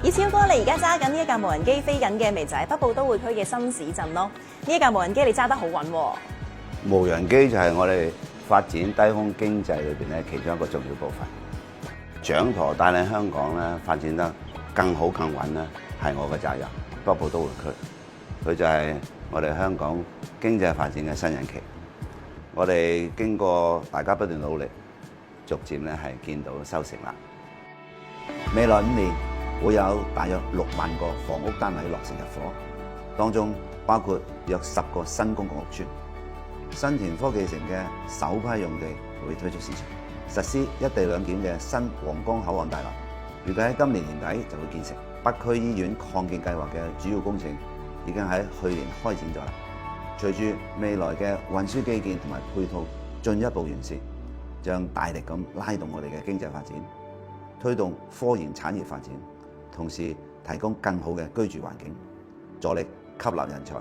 以超哥，你而家揸緊呢一架無人機飛緊嘅，咪就係北部都會區嘅新市鎮咯。呢一架無人機你揸得好穩喎。無人機就係我哋發展低空經濟裏邊咧其中一個重要部分。掌舵帶領香港咧發展得更好更穩咧，係我嘅責任。北部都會區，佢就係我哋香港經濟發展嘅新引擎。我哋經過大家不斷努力，逐漸咧係見到收成啦。未來5年會有大約6萬個房屋單位落成入伙，當中包括約10個新公共屋邨。新田科技城嘅首批用地會推出市場，實施一地兩檢嘅新皇崗口岸大樓，預計喺今年年底就會建成。北區醫院擴建計劃嘅主要工程已經喺去年開展咗啦。隨住未來嘅運輸基建同埋配套進一步完善，將大力咁拉動我哋嘅經濟發展，推動科研產業發展，同時提供更好嘅居住環境，助力吸納人才，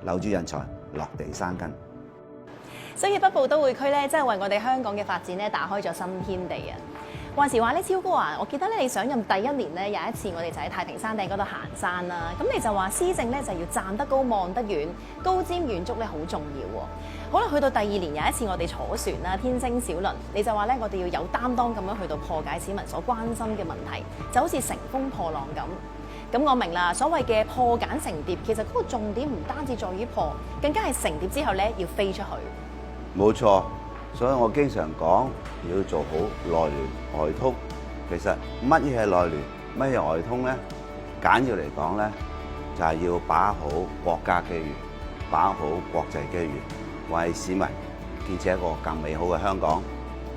留住人才，落地生根。所以北部都會區咧，真係為我哋香港嘅發展咧打開咗新天地啊！話時話咧，超哥啊，我記得咧你上任第1年咧有一次，我哋就喺太平山頂嗰度行山啦。咁你就話施政咧就要站得高望得遠，高瞻遠矚咧好重要喎。可能去到第2年有一次我哋坐船啦，天星小輪，你就話咧我哋要有擔當咁樣去到破解市民所關心嘅問題，就好似乘風破浪咁。咁我明啦，所謂嘅破繭成蝶，其實嗰個重點唔單止在於破，更加係成蝶之後咧要飛出去。冇錯，所以我經常講要做好內聯外通。其實乜嘢係內聯，乜嘢外通咧？簡要嚟講咧，就係要把握好國家機遇，把握好國際機遇，為市民建設一個更美好嘅香港，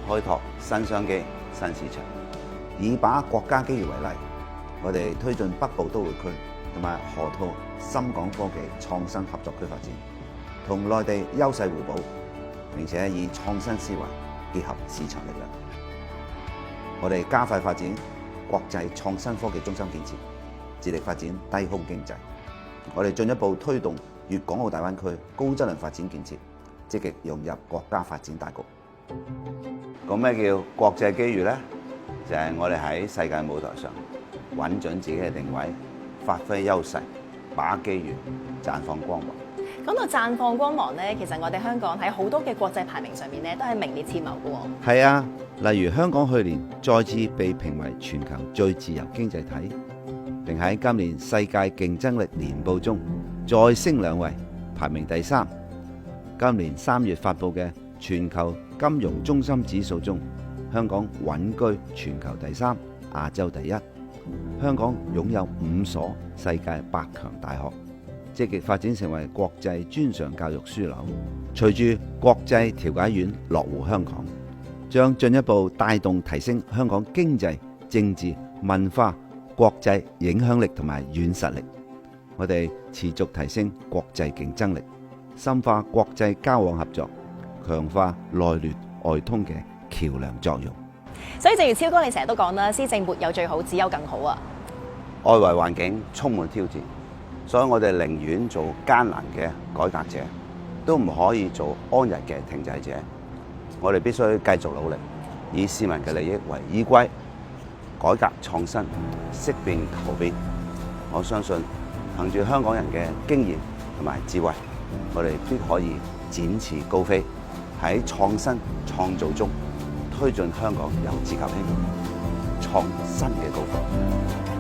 開拓新商機、新市場。以把握國家機遇為例，我哋推進北部都會區同埋河套深港科技創新合作區發展，同內地優勢互補。並且以創新思維結合市場力量，我哋加快發展國際創新科技中心建設，致力發展低空經濟。我哋進一步推動粵港澳大灣區高質量發展建設，積極融入國家發展大局。咁咩叫國際機遇呢？就係我哋喺世界舞台上揾準自己嘅定位，發揮優勢，把握機遇，綻放光芒。講到綻放光芒咧，其實我哋香港喺好多嘅國際排名上面咧，都係名列前茅嘅喎。係啊，例如香港去年再次被評為全球最自由經濟體，並喺今年世界競爭力年報中再升2位，排名第3。今年3月發布嘅全球金融中心指數中，香港穩居全球第3，亞洲第1。香港擁有5所世界100強大學，積極發展成為國際專上教育樞紐。隨住國際調解院落戶香港，將進一步帶動提升香港經濟、政治、文化、國際影響力同埋軟實力。我哋持續提升國際競爭力，深化國際交往合作，強化內聯外通嘅橋樑作用。所以正如超哥你成日都講啦，施政沒有最好，只有更好啊！外圍環境充滿挑戰，所以我哋寧願做艱難嘅改革者，都唔可以做安逸嘅停滯者。我哋必須繼續努力，以市民嘅利益為依歸，改革創新，識變求變。我相信憑住香港人嘅經驗同埋智慧，我哋必可以展翅高飛，喺創新創造中推進香港由治及興，創新嘅高峰。